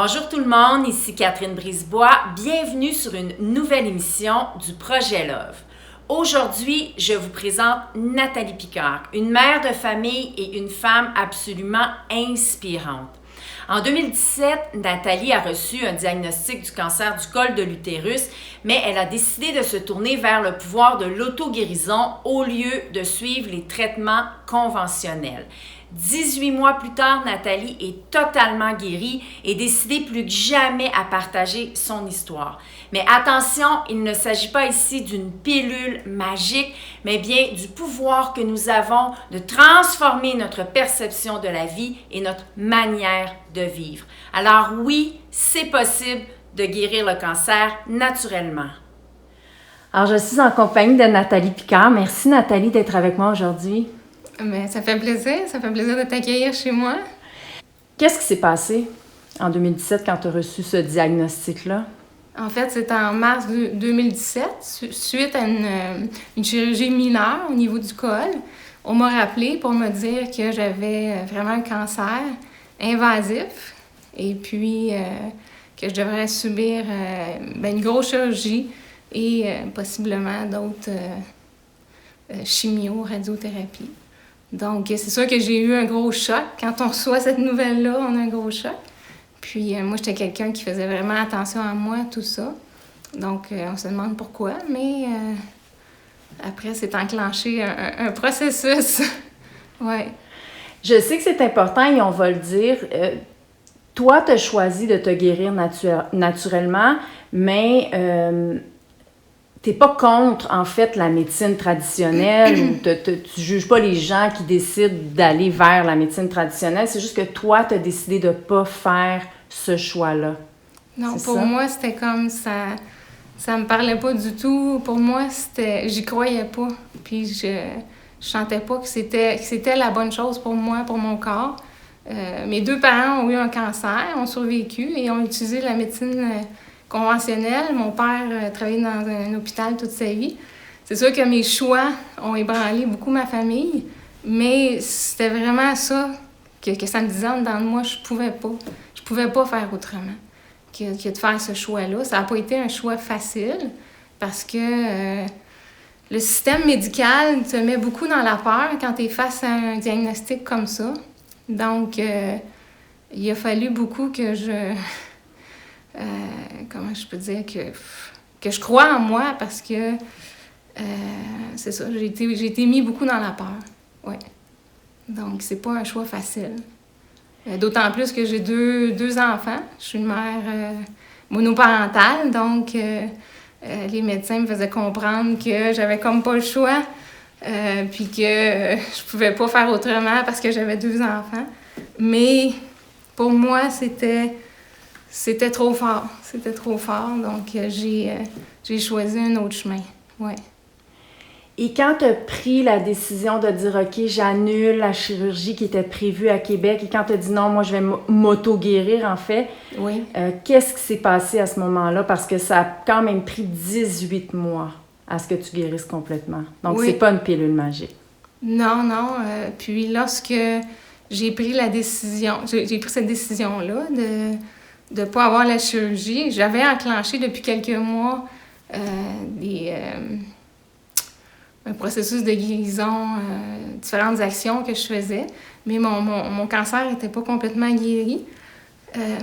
Bonjour tout le monde, ici Catherine Brisebois. Bienvenue sur une nouvelle émission du Projet Love. Aujourd'hui, je vous présente Nathalie Picard, une mère de famille et une femme absolument inspirante. En 2017, Nathalie a reçu un diagnostic du cancer du col de l'utérus, mais elle a décidé de se tourner vers le pouvoir de l'auto-guérison au lieu de suivre les traitements conventionnels. 18 mois plus tard, Nathalie est totalement guérie et décidée plus que jamais à partager son histoire. Mais attention, il ne s'agit pas ici d'une pilule magique, mais bien du pouvoir que nous avons de transformer notre perception de la vie et notre manière de vivre. Alors oui, c'est possible de guérir le cancer naturellement. Alors, je suis en compagnie de Nathalie Picard. Merci Nathalie d'être avec moi aujourd'hui. Mais ça fait plaisir de t'accueillir chez moi. Qu'est-ce qui s'est passé en 2017 quand tu as reçu ce diagnostic-là? En fait, c'était en mars 2017, suite à une chirurgie mineure au niveau du col. On m'a rappelé pour me dire que j'avais vraiment un cancer invasif et puis que je devrais subir une grosse chirurgie et possiblement d'autres chimio, radiothérapie. Donc, c'est sûr que j'ai eu un gros choc. Quand on reçoit cette nouvelle-là, on a un gros choc. Puis, moi, j'étais quelqu'un qui faisait vraiment attention à moi, tout ça. Donc, on se demande pourquoi, mais après, c'est enclenché un processus. Ouais. Je sais que c'est important et on va le dire. Toi, tu as choisi de te guérir naturellement, mais t'es pas contre, en fait, la médecine traditionnelle ou tu juges pas les gens qui décident d'aller vers la médecine traditionnelle. C'est juste que toi, tu as décidé de pas faire ce choix-là. Non, pour moi, c'était comme ça. Ça me parlait pas du tout. Pour moi, j'y croyais pas. Puis je sentais pas que c'était la bonne chose pour moi, pour mon corps. Mes deux parents ont eu un cancer, ont survécu et ont utilisé la médecine conventionnelle. Mon père travaillait dans un hôpital toute sa vie. C'est sûr que mes choix ont ébranlé beaucoup ma famille, mais c'était vraiment ça que ça me disait dans moi, je pouvais pas faire autrement que de faire ce choix-là. Ça n'a pas été un choix facile parce que le système médical te met beaucoup dans la peur quand tu es face à un diagnostic comme ça. Donc, il a fallu beaucoup que comment je peux dire que je crois en moi parce que c'est ça, j'ai été mis beaucoup dans la peur. Ouais. Donc, c'est pas un choix facile. D'autant plus que j'ai deux enfants. Je suis une mère monoparentale, donc les médecins me faisaient comprendre que j'avais comme pas le choix, puis que je pouvais pas faire autrement parce que j'avais 2 enfants. Mais pour moi, c'était trop fort. C'était trop fort, donc j'ai choisi un autre chemin. Ouais. Et quand tu as pris la décision de dire « OK, j'annule la chirurgie qui était prévue à Québec » et quand tu as dit « Non, moi, je vais m'auto-guérir, en fait oui. », qu'est-ce qui s'est passé à ce moment-là? Parce que ça a quand même pris 18 mois à ce que tu guérisses complètement. Donc, oui. C'est pas une pilule magique. Non. Puis lorsque j'ai pris la décision, j'ai pris cette décision-là de ne pas avoir la chirurgie, j'avais enclenché depuis quelques mois un processus de guérison, différentes actions que je faisais, mais mon cancer n'était pas complètement guéri.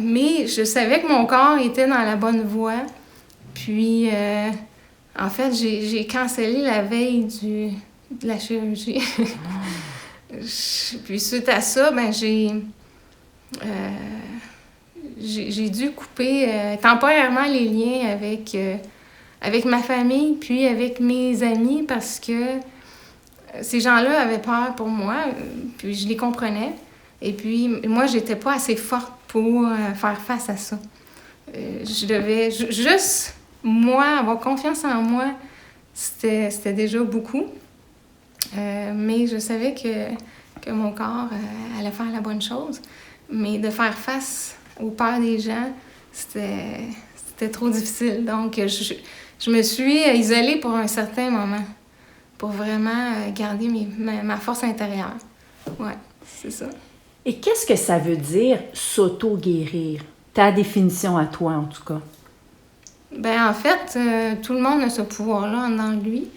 Mais je savais que mon corps était dans la bonne voie. Puis, en fait, j'ai cancellé la veille de la chirurgie. Puis suite à ça, j'ai dû couper temporairement les liens avec ma famille, puis avec mes amis, parce que ces gens-là avaient peur pour moi, puis je les comprenais. Et puis, moi, j'étais pas assez forte pour faire face à ça. Je devais juste, moi, avoir confiance en moi, c'était déjà beaucoup. Mais je savais que mon corps allait faire la bonne chose. Mais de faire face aux peurs des gens, c'était trop difficile. Donc, je me suis isolée pour un certain moment, pour vraiment garder ma force intérieure. Ouais, c'est ça. Et qu'est-ce que ça veut dire s'auto-guérir? ta définition à toi, en tout cas? Ben en fait, tout le monde a ce pouvoir-là en dedans de lui.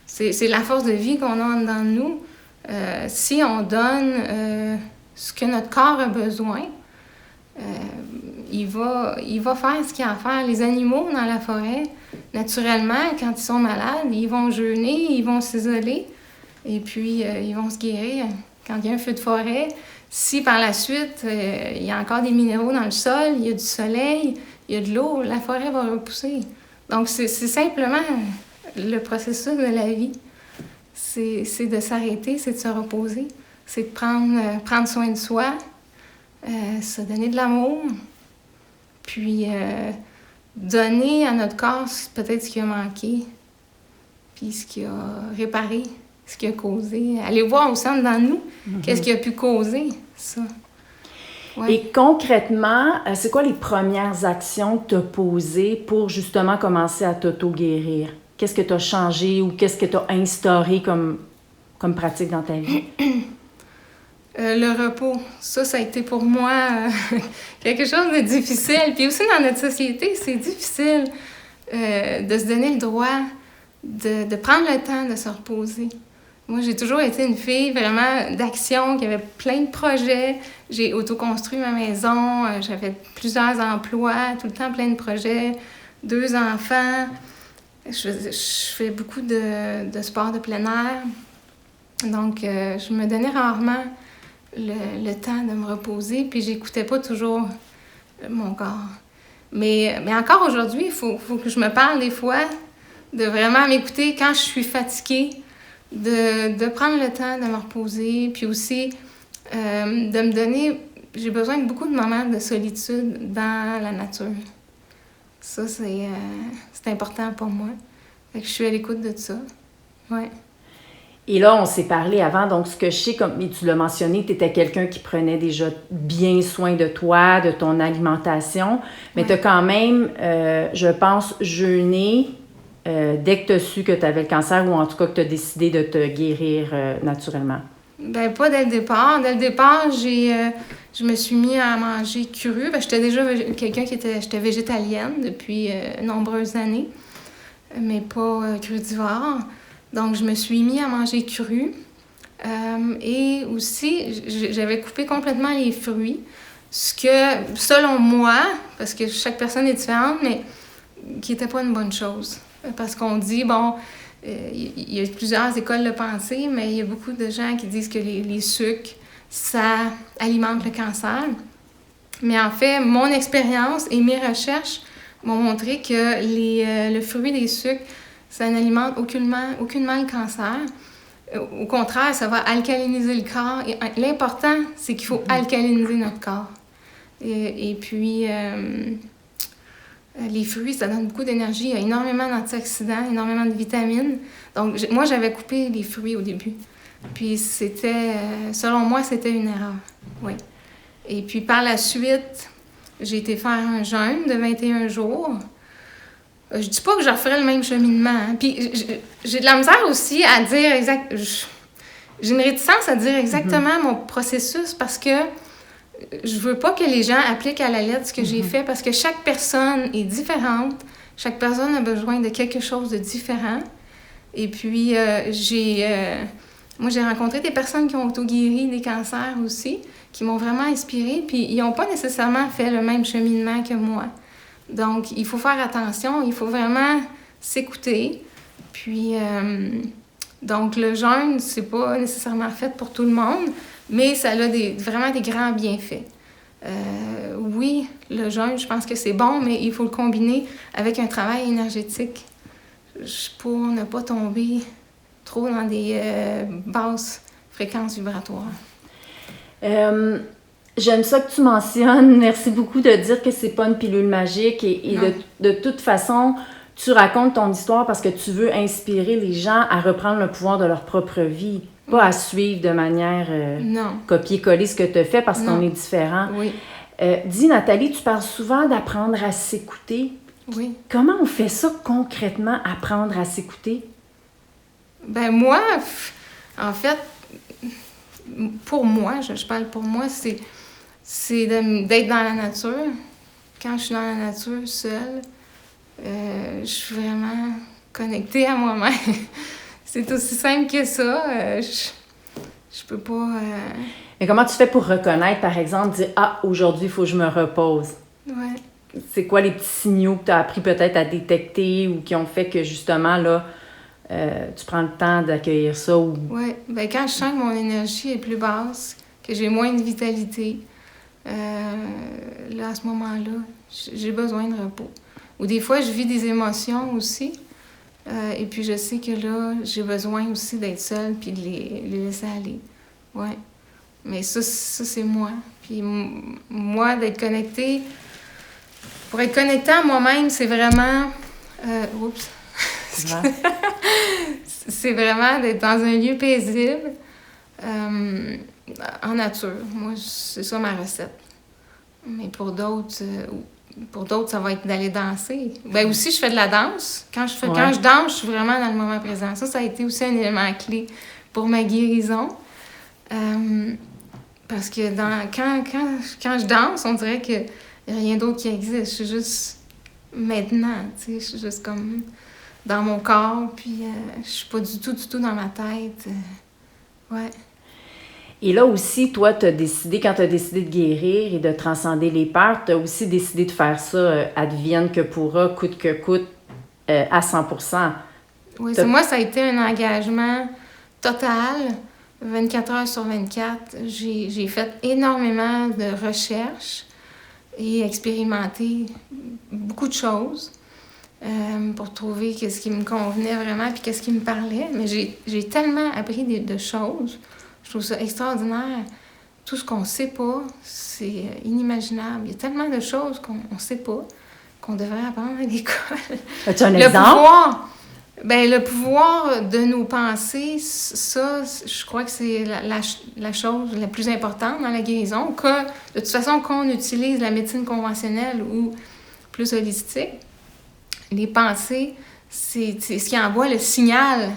C'est la force de vie qu'on a en dedans de nous. Si on donne ce que notre corps a besoin, il va faire ce qu'il a à faire. Les animaux dans la forêt, naturellement, quand ils sont malades, ils vont jeûner, ils vont s'isoler et puis ils vont se guérir. Quand il y a un feu de forêt, si par la suite il y a encore des minéraux dans le sol, il y a du soleil, il y a de l'eau, la forêt va repousser. Donc c'est simplement le processus de la vie. C'est de s'arrêter, c'est de se reposer, c'est de prendre soin de soi, se donner de l'amour, puis donner à notre corps peut-être ce qui a manqué, puis ce qui a réparé, ce qui a causé. Aller voir au centre dans nous, qu'est-ce qui a pu causer ça. Ouais. Et concrètement, c'est quoi les premières actions que tu as posées pour justement commencer à t'auto-guérir? Qu'est-ce que tu as changé ou qu'est-ce que tu as instauré comme pratique dans ta vie? Le repos, ça a été pour moi quelque chose de difficile. Puis aussi dans notre société, c'est difficile de se donner le droit de prendre le temps de se reposer. Moi, j'ai toujours été une fille vraiment d'action, qui avait plein de projets. J'ai autoconstruit ma maison, j'avais plusieurs emplois, tout le temps plein de projets, 2 enfants. Je fais beaucoup de sport de plein air. Donc, je me donnais rarement le temps de me reposer, puis j'écoutais pas toujours mon corps. Mais encore aujourd'hui, il faut que je me parle des fois, de vraiment m'écouter quand je suis fatiguée, de prendre le temps de me reposer, puis aussi de me donner... J'ai besoin de beaucoup de moments de solitude dans la nature. Ça, c'est important pour moi. Fait que je suis à l'écoute de ça. Ouais. Et là, on s'est parlé avant, donc ce que je sais, comme tu l'as mentionné, tu étais quelqu'un qui prenait déjà bien soin de toi, de ton alimentation, mais tu as quand même, je pense, jeûné dès que tu as su que tu avais le cancer ou en tout cas que tu as décidé de te guérir naturellement. Ben pas dès le départ. Dès le départ, je me suis mis à manger cru. Ben, j'étais déjà j'étais végétalienne depuis nombreuses années, mais pas crudivore. Donc, je me suis mis à manger cru. Et aussi, j'avais coupé complètement les fruits. Ce que, selon moi, parce que chaque personne est différente, mais qui n'était pas une bonne chose. Parce qu'on dit, bon, il y a plusieurs écoles de pensée, mais il y a beaucoup de gens qui disent que les sucres, ça alimente le cancer. Mais en fait, mon expérience et mes recherches m'ont montré que le fruit des sucres, ça n'alimente aucunement le cancer. Au contraire, ça va alcaliniser le corps. Et l'important, c'est qu'il faut alcaliniser notre corps. Et puis, les fruits, ça donne beaucoup d'énergie. Il y a énormément d'antioxydants, énormément de vitamines. Donc, moi, j'avais coupé les fruits au début. Puis, selon moi, c'était une erreur. Oui. Et puis, par la suite, j'ai été faire un jeûne de 21 jours. Je dis pas que je referais le même cheminement. Hein. Puis j'ai de la misère aussi à dire j'ai une réticence à dire exactement mon processus parce que je veux pas que les gens appliquent à la lettre ce que j'ai fait parce que chaque personne est différente. Chaque personne a besoin de quelque chose de différent. Et puis moi j'ai rencontré des personnes qui ont auto-guéri des cancers aussi, qui m'ont vraiment inspirée. Puis ils n'ont pas nécessairement fait le même cheminement que moi. Donc, il faut faire attention, il faut vraiment s'écouter. Puis, donc, le jeûne, c'est pas nécessairement fait pour tout le monde, mais ça a vraiment des grands bienfaits. Oui, le jeûne, je pense que c'est bon, mais il faut le combiner avec un travail énergétique pour ne pas tomber trop dans des basses fréquences vibratoires. J'aime ça que tu mentionnes. Merci beaucoup de dire que c'est pas une pilule magique et de toute façon, tu racontes ton histoire parce que tu veux inspirer les gens à reprendre le pouvoir de leur propre vie, pas à suivre de manière copier-coller ce que tu as fait parce qu'on est différents. Oui. Dis, Nathalie, tu parles souvent d'apprendre à s'écouter. Oui. Comment on fait ça concrètement, apprendre à s'écouter? Ben moi, en fait, pour moi, je parle pour moi, c'est d'être dans la nature, quand je suis dans la nature, seule, je suis vraiment connectée à moi-même. C'est aussi simple que ça. Je peux pas... Mais comment tu fais pour reconnaître, par exemple, dire « Ah, aujourd'hui, il faut que je me repose ». Ouais. C'est quoi les petits signaux que tu as appris peut-être à détecter ou qui ont fait que, justement, là, tu prends le temps d'accueillir ça? Ou... Oui. Ben, quand je sens que mon énergie est plus basse, que j'ai moins de vitalité, là, à ce moment-là, j'ai besoin de repos. Ou des fois, je vis des émotions aussi. Et puis, je sais que là, j'ai besoin aussi d'être seule puis de les laisser aller. Ouais. Mais ça c'est moi. Puis moi, d'être connectée... Pour être connectée à moi-même, c'est vraiment... oups! C'est vraiment d'être dans un lieu paisible, en nature. Moi, c'est ça ma recette. Mais pour d'autres, ça va être d'aller danser. Ben aussi, je fais de la danse. Quand je danse, je suis vraiment dans le moment présent. Ça a été aussi un élément clé pour ma guérison. Parce que quand je danse, on dirait qu'il n'y a rien d'autre qui existe. Je suis juste maintenant, tu sais. Je suis juste comme dans mon corps, puis je suis pas du tout dans ma tête. Ouais. Et là aussi, toi, quand tu as décidé de guérir et de transcender les peurs, tu as aussi décidé de faire ça advienne que pourra, coûte que coûte, à 100%. Oui, moi, ça a été un engagement total, 24 heures sur 24. J'ai fait énormément de recherches et expérimenté beaucoup de choses pour trouver ce qui me convenait vraiment puis qu'est-ce qui me parlait. Mais j'ai tellement appris de choses. Je trouve ça extraordinaire. Tout ce qu'on ne sait pas, c'est inimaginable. Il y a tellement de choses qu'on ne sait pas, qu'on devrait apprendre à l'école. As-tu un exemple? Le pouvoir de nos pensées, ça, je crois que c'est la chose la plus importante dans la guérison. Que, de toute façon, qu'on utilise la médecine conventionnelle ou plus holistique, les pensées, c'est ce qui envoie le signal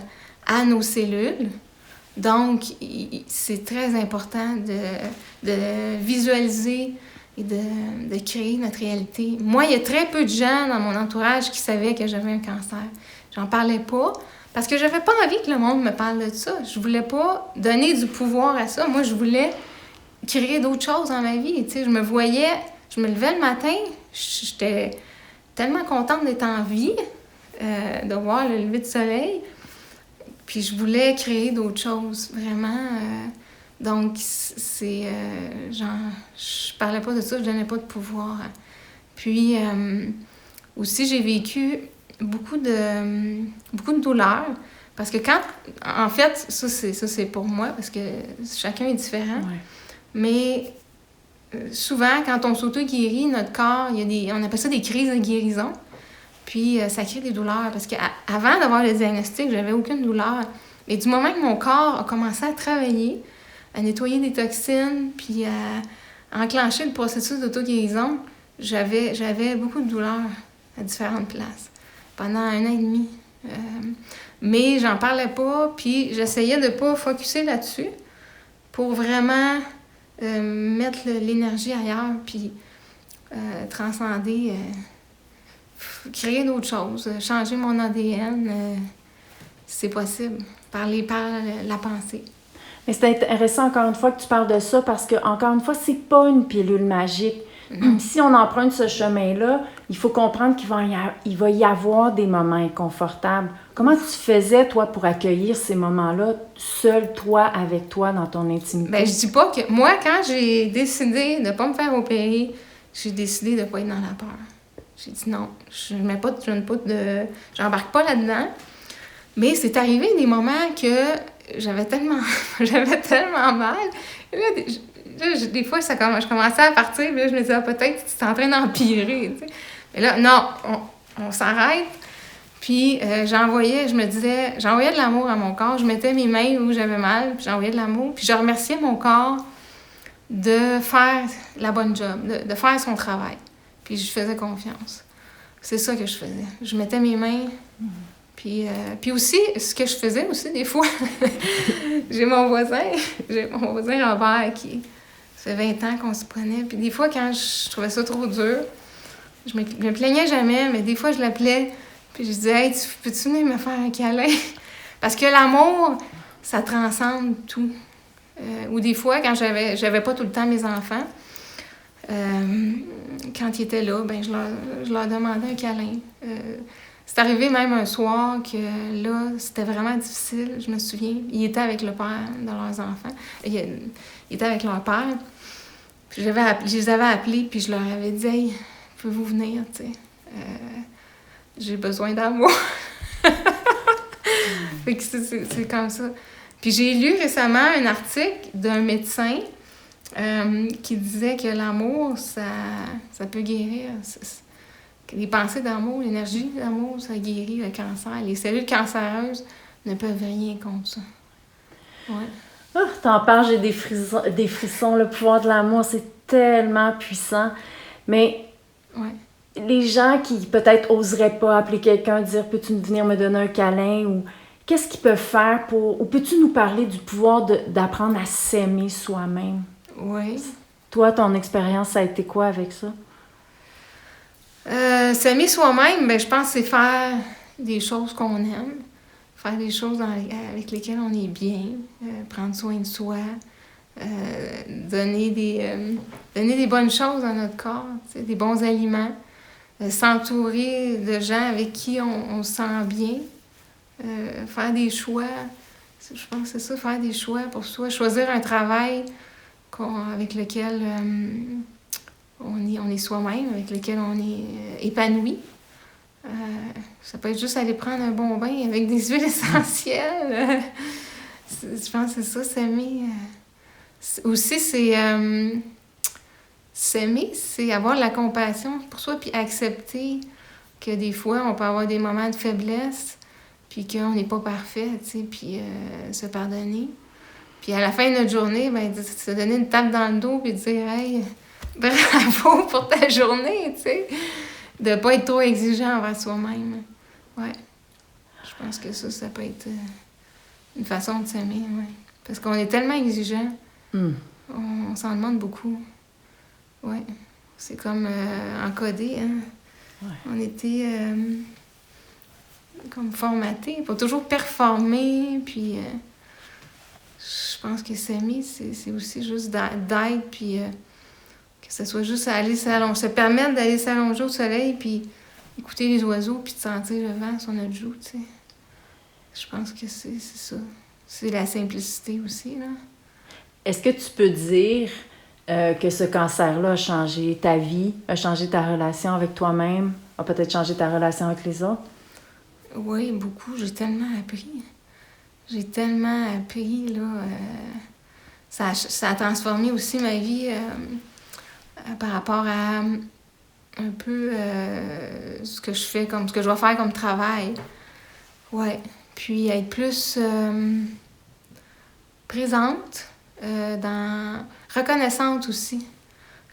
à nos cellules. Donc, c'est très important de visualiser et de créer notre réalité. Moi, il y a très peu de gens dans mon entourage qui savaient que j'avais un cancer. J'en parlais pas parce que j'avais pas envie que le monde me parle de ça. Je voulais pas donner du pouvoir à ça. Moi, je voulais créer d'autres choses dans ma vie. Tu sais, je me levais le matin, j'étais tellement contente d'être en vie, de voir le lever de soleil. Puis je voulais créer d'autres choses, vraiment. Donc, je parlais pas de ça, je donnais pas de pouvoir. Puis, aussi, j'ai vécu beaucoup de douleurs. Parce que en fait, ça c'est pour moi, parce que chacun est différent. Ouais. Mais souvent, quand on s'auto-guérit, notre corps, on appelle ça des crises de guérison. Puis, ça crée des douleurs. Parce qu'avant d'avoir le diagnostic, j'avais aucune douleur. Et du moment que mon corps a commencé à travailler, à nettoyer des toxines, puis à enclencher le processus d'auto-guérison, j'avais beaucoup de douleurs à différentes places pendant 1 an et demi. Mais j'en parlais pas, puis j'essayais de pas focusser là-dessus pour vraiment mettre l'énergie ailleurs, puis transcender... créer d'autres choses, changer mon ADN, c'est possible, par la pensée. Mais c'est intéressant, encore une fois, que tu parles de ça, parce que, encore une fois, c'est pas une pilule magique. Mm-hmm. Si on emprunte ce chemin-là, il faut comprendre qu'il va y avoir des moments inconfortables. Comment tu faisais, toi, pour accueillir ces moments-là, seul, toi, avec toi, dans ton intimité? Bien, je dis pas que... Moi, quand j'ai décidé de pas me faire opérer, j'ai décidé de pas être dans la peur. J'ai dit non, j'embarque pas là-dedans. Mais c'est arrivé des moments que j'avais tellement mal. Là, des fois, je commençais à partir, là, je me disais, peut-être que c'est en train d'empirer. Tu sais. Mais là, non, on s'arrête. Puis j'envoyais de l'amour à mon corps. Je mettais mes mains où j'avais mal, puis j'envoyais de l'amour. Puis je remerciais mon corps de faire la bonne job, de faire son travail. Puis je faisais confiance. C'est ça que je faisais. Je mettais mes mains. Puis aussi, ce que je faisais aussi, des fois, j'ai mon voisin Robert, qui ça fait 20 ans qu'on se prenait. Puis des fois, quand je trouvais ça trop dur, Je me plaignais jamais, mais des fois, je l'appelais, puis je disais « Hey, peux-tu venir me faire un câlin? » Parce que l'amour, ça transcende tout. Ou des fois, quand j'avais pas tout le temps mes enfants, quand ils étaient là, ben je leur demandais un câlin. C'est arrivé même un soir que là, c'était vraiment difficile, je me souviens. Ils étaient avec le père de leurs enfants. Ils étaient avec leur père. Puis je les avais appelés, puis je leur avais dit « Hey, pouvez-vous venir, tu sais? J'ai besoin d'amour. » Fait que c'est comme ça. Puis j'ai lu récemment un article d'un médecin qui disait que l'amour, ça peut guérir. Les pensées d'amour, l'énergie d'amour, ça guérit le cancer. Les cellules cancéreuses ne peuvent rien contre ça. Ouais. Oh, t'en parles, j'ai des frissons. Le pouvoir de l'amour, c'est tellement puissant. Mais les gens qui peut-être oseraient pas appeler quelqu'un, dire « Peux-tu venir me donner un câlin? » ou qu'est-ce qu'ils peuvent faire pour... Ou peux-tu nous parler du pouvoir d'apprendre à s'aimer soi-même? Oui. Toi, ton expérience, ça a été quoi avec ça? S'aimer soi-même, ben, je pense que c'est faire des choses qu'on aime, faire des choses avec lesquelles on est bien, prendre soin de soi, donner des bonnes choses à notre corps, des bons aliments, s'entourer de gens avec qui on se sent bien, faire des choix. Je pense que c'est ça, faire des choix pour soi, choisir un travail avec lequel on est soi-même, avec lequel on est épanoui. Ça peut être juste aller prendre un bon bain avec des huiles essentielles. Je pense que c'est ça, s'aimer. Aussi, c'est s'aimer, c'est avoir de la compassion pour soi, puis accepter que des fois, on peut avoir des moments de faiblesse, puis qu'on n'est pas parfait, tu sais, puis se pardonner. Puis à la fin de notre journée, ben, se donner une tape dans le dos, puis dire « Hey, bravo pour ta journée », tu sais. De ne pas être trop exigeant envers soi-même. Ouais. Je pense que ça peut être une façon de s'aimer, ouais. Parce qu'on est tellement exigeant, on s'en demande beaucoup. Ouais. C'est comme encodé, hein. Ouais. On était comme formatés pour toujours performer, puis je pense que s'aimer, c'est aussi juste d'être, puis que ce soit juste aller se permettre d'aller s'allonger au soleil, puis écouter les oiseaux, puis de sentir le vent sur notre joue, tu sais. Je pense que c'est ça. C'est la simplicité aussi, là. Est-ce que tu peux dire que ce cancer-là a changé ta vie, a changé ta relation avec toi-même, a peut-être changé ta relation avec les autres? Oui, beaucoup. J'ai tellement appris. Là. Ça a transformé aussi ma vie par rapport à un peu ce que je dois faire comme travail. Ouais. Puis être plus présente, reconnaissante aussi.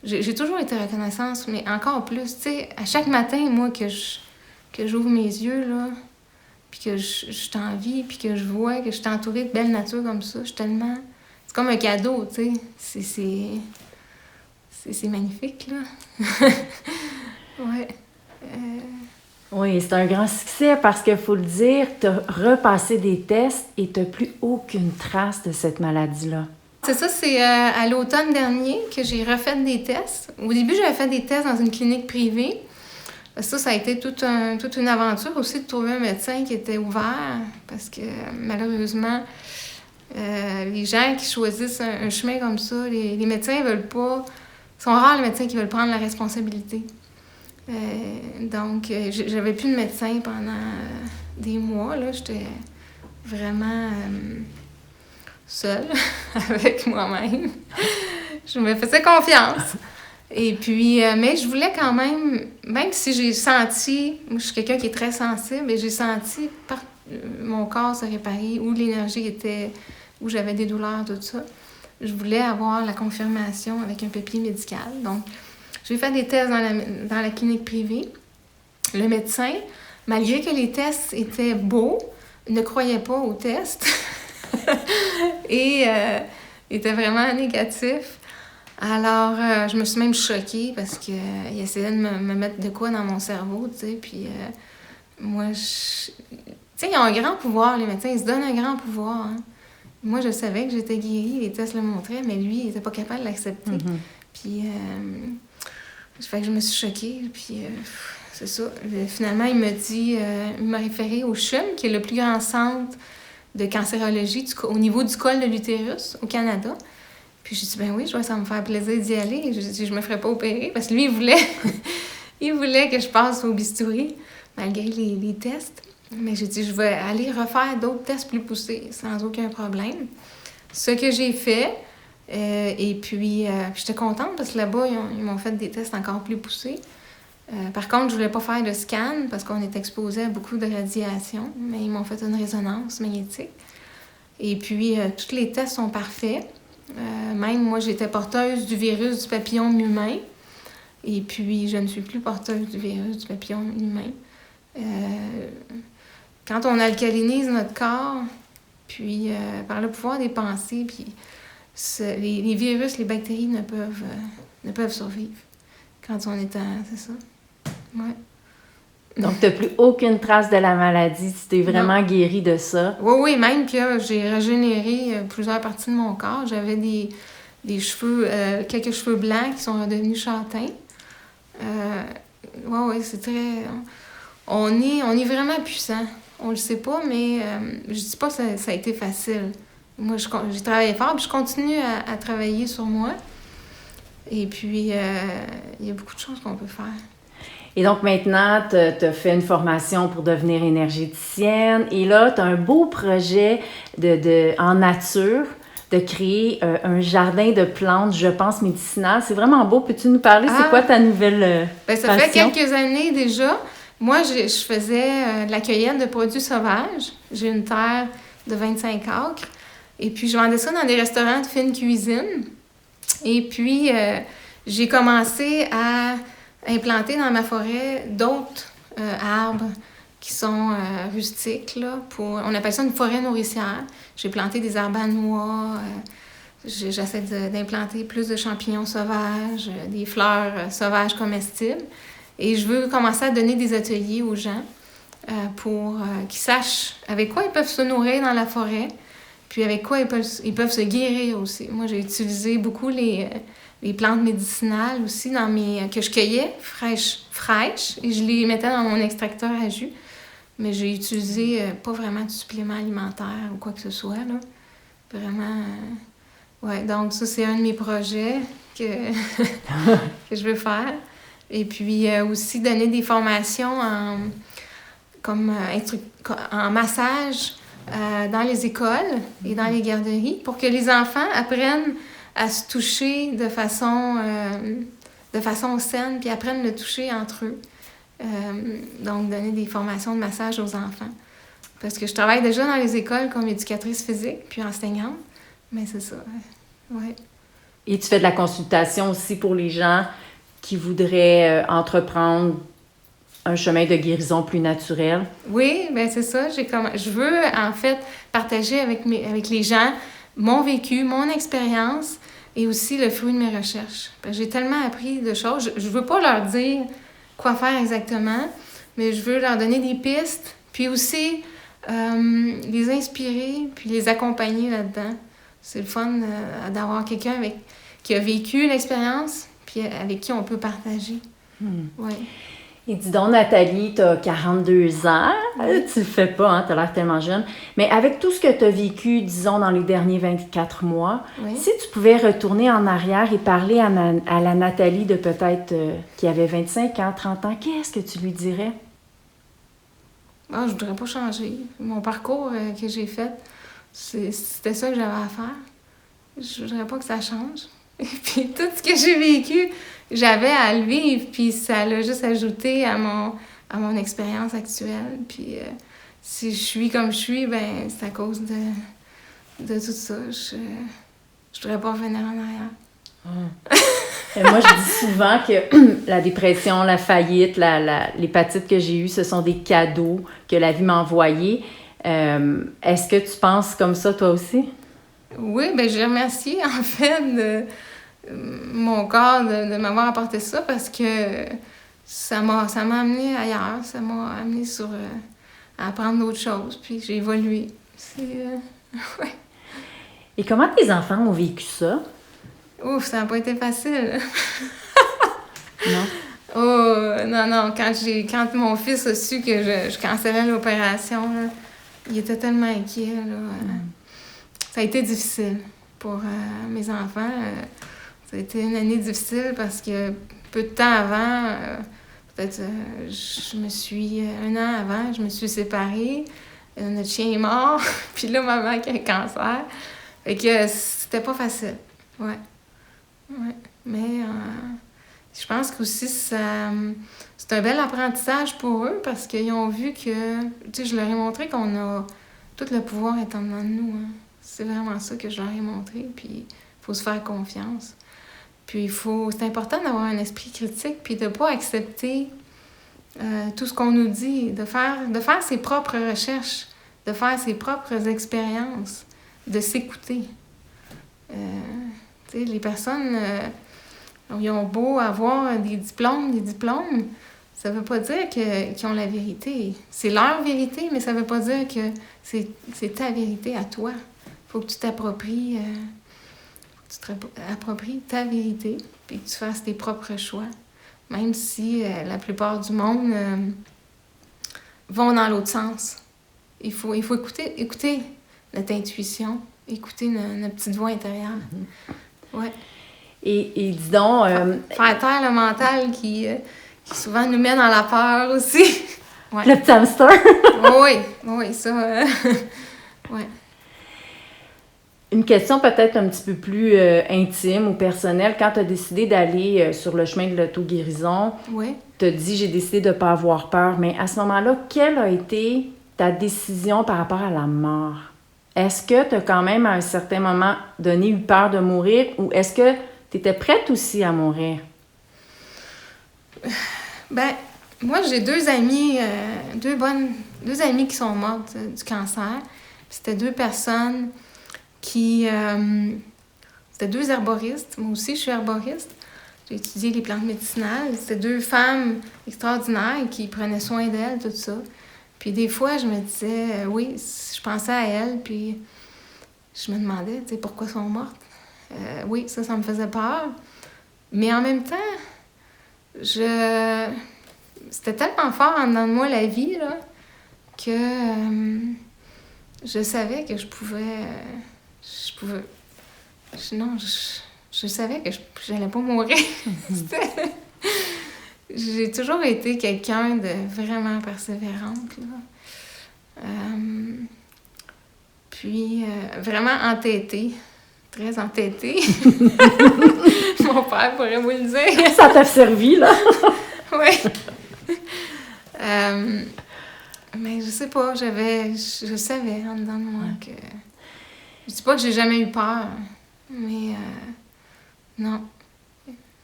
J'ai toujours été reconnaissante, mais encore plus. Tu sais, à chaque matin, moi, que j'ouvre mes yeux, là, puis que je suis en vie, puis que je vois que je suis entourée de belle nature comme ça, je suis tellement... C'est comme un cadeau, tu sais. C'est magnifique, là. Ouais. Oui, c'est un grand succès parce qu'il faut le dire, tu as repassé des tests et tu n'as plus aucune trace de cette maladie-là. C'est ça, c'est à l'automne dernier que j'ai refait des tests. Au début, j'avais fait des tests dans une clinique privée. Ça a été toute une aventure aussi de trouver un médecin qui était ouvert parce que malheureusement, les gens qui choisissent un chemin comme ça, les médecins veulent pas... sont rares les médecins qui veulent prendre la responsabilité. Donc, j'avais plus de médecin pendant des mois. Là, j'étais vraiment seule avec moi-même. Je me faisais confiance. Et puis, mais je voulais quand même si j'ai senti, moi je suis quelqu'un qui est très sensible, et j'ai senti mon corps se réparer, où l'énergie était, où j'avais des douleurs, tout ça. Je voulais avoir la confirmation avec un papier médical. Donc, j'ai fait des tests dans la clinique privée. Le médecin, malgré que les tests étaient beaux, ne croyait pas aux tests et était vraiment négatif. Alors, je me suis même choquée parce qu'il essayait de me mettre de quoi dans mon cerveau, tu sais, puis moi, tu sais, ils ont un grand pouvoir, les médecins, ils se donnent un grand pouvoir, hein. Moi, je savais que j'étais guérie, les tests le montraient, mais lui, il était pas capable de l'accepter. Puis, fait que je me suis choquée, puis c'est ça. Finalement, il m'a référé au CHUM, qui est le plus grand centre de cancérologie au niveau du col de l'utérus au Canada. Puis j'ai dit, ben oui, ça va me faire plaisir d'y aller. J'ai dit, je me ferais pas opérer, parce que lui, il voulait que je passe au bistouri, malgré les tests. Mais j'ai dit, je vais aller refaire d'autres tests plus poussés, sans aucun problème. Ce que j'ai fait, et puis j'étais contente, parce que là-bas, ils m'ont fait des tests encore plus poussés. Par contre, je voulais pas faire de scan, parce qu'on est exposé à beaucoup de radiation, mais ils m'ont fait une résonance magnétique. Et puis, tous les tests sont parfaits. Même moi, j'étais porteuse du virus du papillome humain. Et puis, je ne suis plus porteuse du virus du papillome humain. Quand on alcalinise notre corps, puis par le pouvoir des pensées, puis les virus, les bactéries ne peuvent survivre quand on est c'est ça. Ouais. Donc, tu n'as plus aucune trace de la maladie. Tu t'es vraiment guérie de ça. Oui, même que j'ai régénéré plusieurs parties de mon corps. J'avais des cheveux, quelques cheveux blancs qui sont redevenus châtains. Oui, c'est très... On est vraiment puissant. On le sait pas, mais je dis pas que ça a été facile. Moi, j'ai travaillé fort, puis je continue à travailler sur moi. Et puis, il y a beaucoup de choses qu'on peut faire. Et donc, maintenant, tu as fait une formation pour devenir énergéticienne. Et là, tu as un beau projet en nature de créer un jardin de plantes, je pense, médicinales. C'est vraiment beau. Peux-tu nous parler? C'est quoi ta nouvelle ça passion? fait quelques années déjà. Moi, je faisais de la cueillette de produits sauvages. J'ai une terre de 25 acres. Et puis, je vendais ça dans des restaurants de fine cuisine. Et puis, j'ai commencé à implanter dans ma forêt d'autres arbres qui sont rustiques, là, on appelle ça une forêt nourricière. J'ai planté des arbres à noix, j'essaie d'implanter plus de champignons sauvages, des fleurs sauvages comestibles. Et je veux commencer à donner des ateliers aux gens pour qu'ils sachent avec quoi ils peuvent se nourrir dans la forêt, puis avec quoi ils peuvent se guérir aussi. Moi, j'ai utilisé beaucoup les plantes médicinales aussi que je cueillais fraîches, et je les mettais dans mon extracteur à jus. Mais j'ai utilisé pas vraiment de supplément alimentaire ou quoi que ce soit, là. Vraiment... ouais, donc ça, c'est un de mes projets que je veux faire. Et puis aussi donner des formations en massage dans les écoles et dans les garderies pour que les enfants apprennent à se toucher de façon saine, puis apprennent le toucher entre eux. Donc, donner des formations de massage aux enfants. Parce que je travaille déjà dans les écoles comme éducatrice physique, puis enseignante, mais c'est ça, ouais. Et tu fais de la consultation aussi pour les gens qui voudraient entreprendre un chemin de guérison plus naturel? Oui, bien c'est ça. Je veux, en fait, partager avec les gens mon vécu, mon expérience et aussi le fruit de mes recherches. Parce que j'ai tellement appris de choses. Je veux pas leur dire quoi faire exactement, mais je veux leur donner des pistes, puis aussi les inspirer, puis les accompagner là-dedans. C'est le fun d'avoir quelqu'un qui a vécu l'expérience, puis avec qui on peut partager. Ouais. Et dis donc, Nathalie, tu as 42 ans. Tu le fais pas, hein, tu as l'air tellement jeune. Mais avec tout ce que tu as vécu, disons, dans les derniers 24 mois, si tu pouvais retourner en arrière et parler à la Nathalie de peut-être qui avait 25 ans, 30 ans, qu'est-ce que tu lui dirais? Je voudrais pas changer. Mon parcours que j'ai fait, c'était ça que j'avais à faire. Je voudrais pas que ça change. Et puis tout ce que j'ai vécu, j'avais à le vivre, puis ça l'a juste ajouté à mon expérience actuelle. Puis si je suis comme je suis, ben c'est à cause de tout ça. Je voudrais pas revenir en arrière. Et moi, je dis souvent que la dépression, la faillite, l'hépatite que j'ai eue, ce sont des cadeaux que la vie m'a envoyés. Est-ce que tu penses comme ça, toi aussi? Oui, bien, je remercie, en fait, mon corps de m'avoir apporté ça parce que ça m'a amené ailleurs. Ça m'a amené à apprendre d'autres choses. Puis j'ai évolué. Ouais. Et comment tes enfants ont vécu ça? Ouf, ça n'a pas été facile. Non? Oh, non. Quand mon fils a su que je cancellais l'opération, là, il était tellement inquiet. Là, ça a été difficile pour mes enfants. Ça a été une année difficile parce que peu de temps avant, peut-être un an avant, je me suis séparée. Notre chien est mort. Puis là, maman qui a un cancer. Fait que c'était pas facile. Ouais. Mais je pense qu'aussi, c'est un bel apprentissage pour eux parce qu'ils ont vu que, tu sais, je leur ai montré qu'on a tout le pouvoir est en dedans de nous. Hein. C'est vraiment ça que je leur ai montré. Puis, il faut se faire confiance. Puis, c'est important d'avoir un esprit critique puis de pas accepter tout ce qu'on nous dit, de faire ses propres recherches, de faire ses propres expériences, de s'écouter. Tu sais, les personnes, ils ont beau avoir des diplômes, ça veut pas dire qu'ils ont la vérité. C'est leur vérité, mais ça veut pas dire que c'est ta vérité à toi. Faut que tu t'appropries ta vérité, puis que tu fasses tes propres choix. Même si la plupart du monde vont dans l'autre sens. Il faut écouter notre intuition, écouter notre petite voix intérieure. Ouais. Et dis donc... Faire taire le mental qui souvent nous met dans la peur aussi. Ouais. Le petit hamster. oui, ça... ouais. Une question peut-être un petit peu plus intime ou personnelle. Quand tu as décidé d'aller sur le chemin de l'auto-guérison, tu as dit « j'ai décidé de ne pas avoir peur ». Mais à ce moment-là, quelle a été ta décision par rapport à la mort? Est-ce que tu as quand même à un certain moment donné eu peur de mourir ou est-ce que tu étais prête aussi à mourir? Ben, moi, j'ai deux amies qui sont mortes du cancer. C'était deux personnes c'était deux herboristes. Moi aussi, je suis herboriste. J'ai étudié les plantes médicinales. C'était deux femmes extraordinaires qui prenaient soin d'elles, tout ça. Puis des fois, je me disais, je pensais à elles, puis je me demandais, tu sais, pourquoi elles sont mortes. Oui, ça me faisait peur. Mais en même temps, c'était tellement fort en dedans de moi, la vie, là, que je savais que je savais que j'allais pas mourir. J'ai toujours été quelqu'un de vraiment persévérante, là. Puis, vraiment entêtée. Très entêtée. Mon père pourrait vous le dire. Ça t'a servi, là? Oui. Mais je sais pas, je savais en dedans de moi que... Je dis pas que j'ai jamais eu peur, mais non.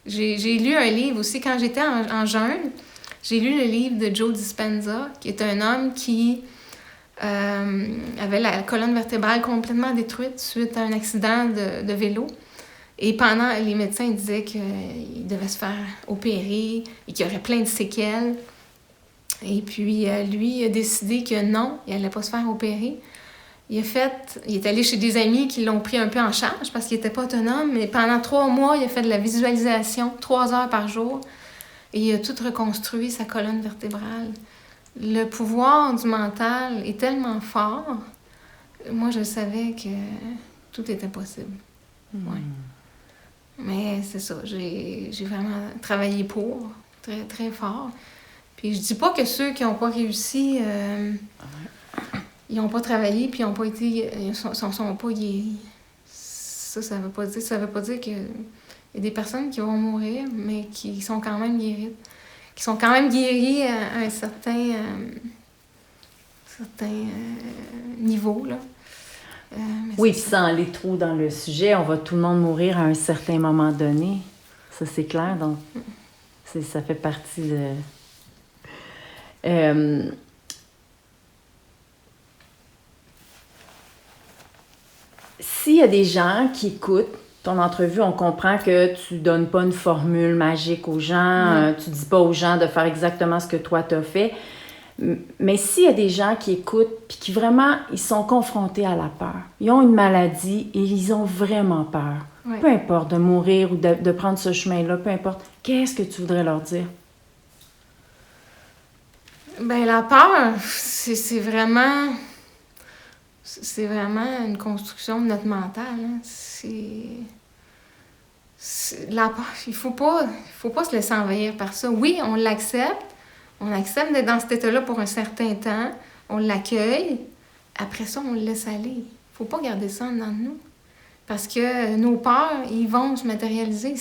J'ai lu un livre aussi, quand j'étais en jeûne, j'ai lu le livre de Joe Dispenza, qui est un homme qui avait la colonne vertébrale complètement détruite suite à un accident de vélo. Et les médecins disaient qu'il devait se faire opérer et qu'il y aurait plein de séquelles. Et puis, lui a décidé que non, il n'allait pas se faire opérer. Il est allé chez des amis qui l'ont pris un peu en charge parce qu'il n'était pas autonome, mais pendant 3 mois, il a fait de la visualisation, 3 heures par jour, et il a tout reconstruit, sa colonne vertébrale. Le pouvoir du mental est tellement fort, moi je savais que tout était possible. Ouais. Mais c'est ça, j'ai vraiment travaillé pour, très, très fort. Puis je dis pas que ceux qui n'ont pas réussi... ils n'ont pas travaillé puis ils sont pas guéris. Ça veut pas dire qu'il y a des personnes qui vont mourir, mais qui sont quand même guéries. Qui sont quand même guéries à un certain niveau, là. Oui, puis sans aller trop dans le sujet, on va tout le monde mourir à un certain moment donné. Ça, c'est clair. Donc, ça fait partie de... S'il y a des gens qui écoutent ton entrevue, on comprend que tu donnes pas une formule magique aux gens, tu dis pas aux gens de faire exactement ce que toi t'as fait. Mais s'il y a des gens qui écoutent puis qui vraiment, ils sont confrontés à la peur, ils ont une maladie et ils ont vraiment peur, peu importe de mourir ou de prendre ce chemin-là, peu importe, qu'est-ce que tu voudrais leur dire? Ben la peur, c'est vraiment une construction de notre mental. Hein. La peur, il faut pas se laisser envahir par ça. Oui, on l'accepte. On accepte d'être dans cet état-là pour un certain temps. On l'accueille. Après ça, on le laisse aller. Faut pas garder ça en dedans de nous. Parce que nos peurs, ils vont se matérialiser.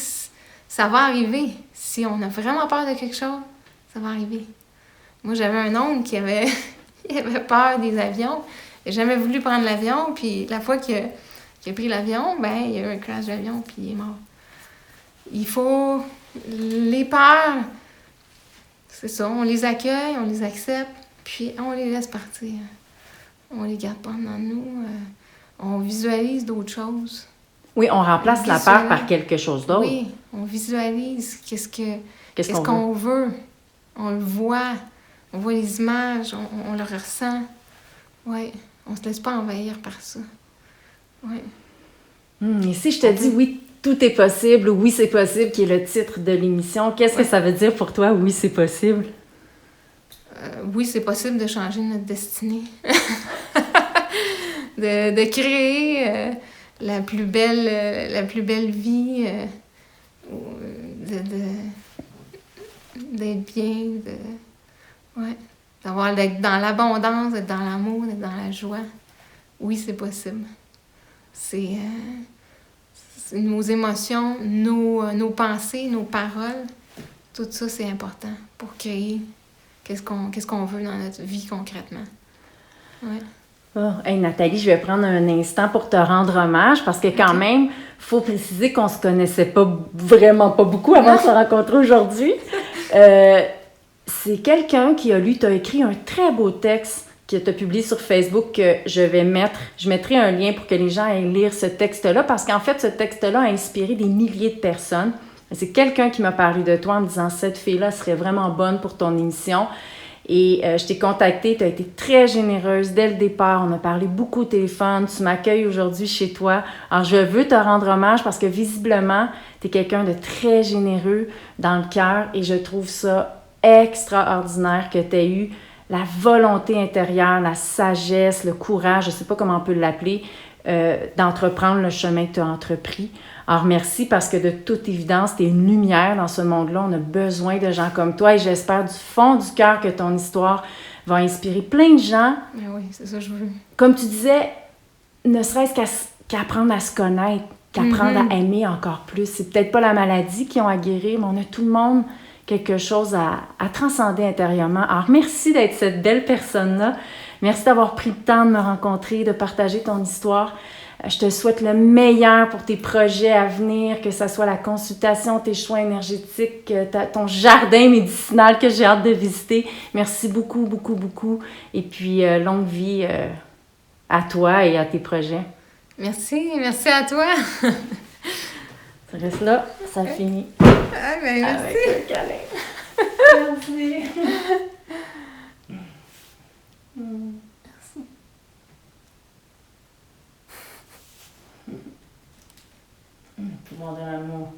Ça va arriver. Si on a vraiment peur de quelque chose, ça va arriver. Moi, j'avais un oncle qui avait peur des avions. Il n'a jamais voulu prendre l'avion. Puis la fois qu'il a pris l'avion, ben il y a eu un crash d'avion, puis il est mort. Il faut... Les peurs, c'est ça, on les accueille, on les accepte, puis on les laisse partir. On les garde pas dans nous. On visualise d'autres choses. Oui, on remplace la peur par quelque chose d'autre. Oui, on visualise qu'est-ce qu'on veut. On le voit. On voit les images, on le ressent. Oui, on se laisse pas envahir par ça. Oui. Et si je te dis oui, tout est possible, ou oui, c'est possible, qui est le titre de l'émission, qu'est-ce que ça veut dire pour toi, oui, c'est possible? Oui, c'est possible de changer notre destinée. de créer la plus belle vie, d'être bien, d'être dans l'abondance, d'être dans l'amour, d'être dans la joie. Oui, c'est possible. C'est nos émotions, nos pensées, nos paroles, tout ça, c'est important pour créer qu'est-ce qu'on veut dans notre vie concrètement. Ouais. Oh, hey Nathalie, je vais prendre un instant pour te rendre hommage parce que quand même, il faut préciser qu'on se connaissait vraiment pas beaucoup avant de se rencontrer aujourd'hui. C'est quelqu'un qui a lu, tu as écrit un très beau texte que tu as publié sur Facebook que je mettrai un lien pour que les gens aillent lire ce texte-là parce qu'en fait, ce texte-là a inspiré des milliers de personnes. C'est quelqu'un qui m'a parlé de toi en me disant « Cette fille-là serait vraiment bonne pour ton émission ». Et je t'ai contactée, tu as été très généreuse dès le départ. On a parlé beaucoup au téléphone. Tu m'accueilles aujourd'hui chez toi. Alors, je veux te rendre hommage parce que visiblement, tu es quelqu'un de très généreux dans le cœur et je trouve ça extraordinaire que tu aies eu la volonté intérieure, la sagesse, le courage, je ne sais pas comment on peut l'appeler, d'entreprendre le chemin que tu as entrepris. Alors, merci parce que de toute évidence, tu es une lumière dans ce monde-là. On a besoin de gens comme toi et j'espère du fond du cœur que ton histoire va inspirer plein de gens. Mais oui, c'est ça que je veux. Comme tu disais, ne serait-ce qu'apprendre à se connaître, qu'apprendre à aimer encore plus. C'est peut-être pas la maladie qui ont à guérir, mais on a tout le monde quelque chose à transcender intérieurement. Alors, merci d'être cette belle personne-là. Merci d'avoir pris le temps de me rencontrer, de partager ton histoire. Je te souhaite le meilleur pour tes projets à venir, que ce soit la consultation, tes choix énergétiques, ton jardin médicinal que j'ai hâte de visiter. Merci beaucoup, beaucoup, beaucoup. Et puis, longue vie à toi et à tes projets. Merci à toi. Ça reste là, ça finit. Ah, ben, merci. Avec un câlin. Merci. Merci. Pouvoir de l'amour.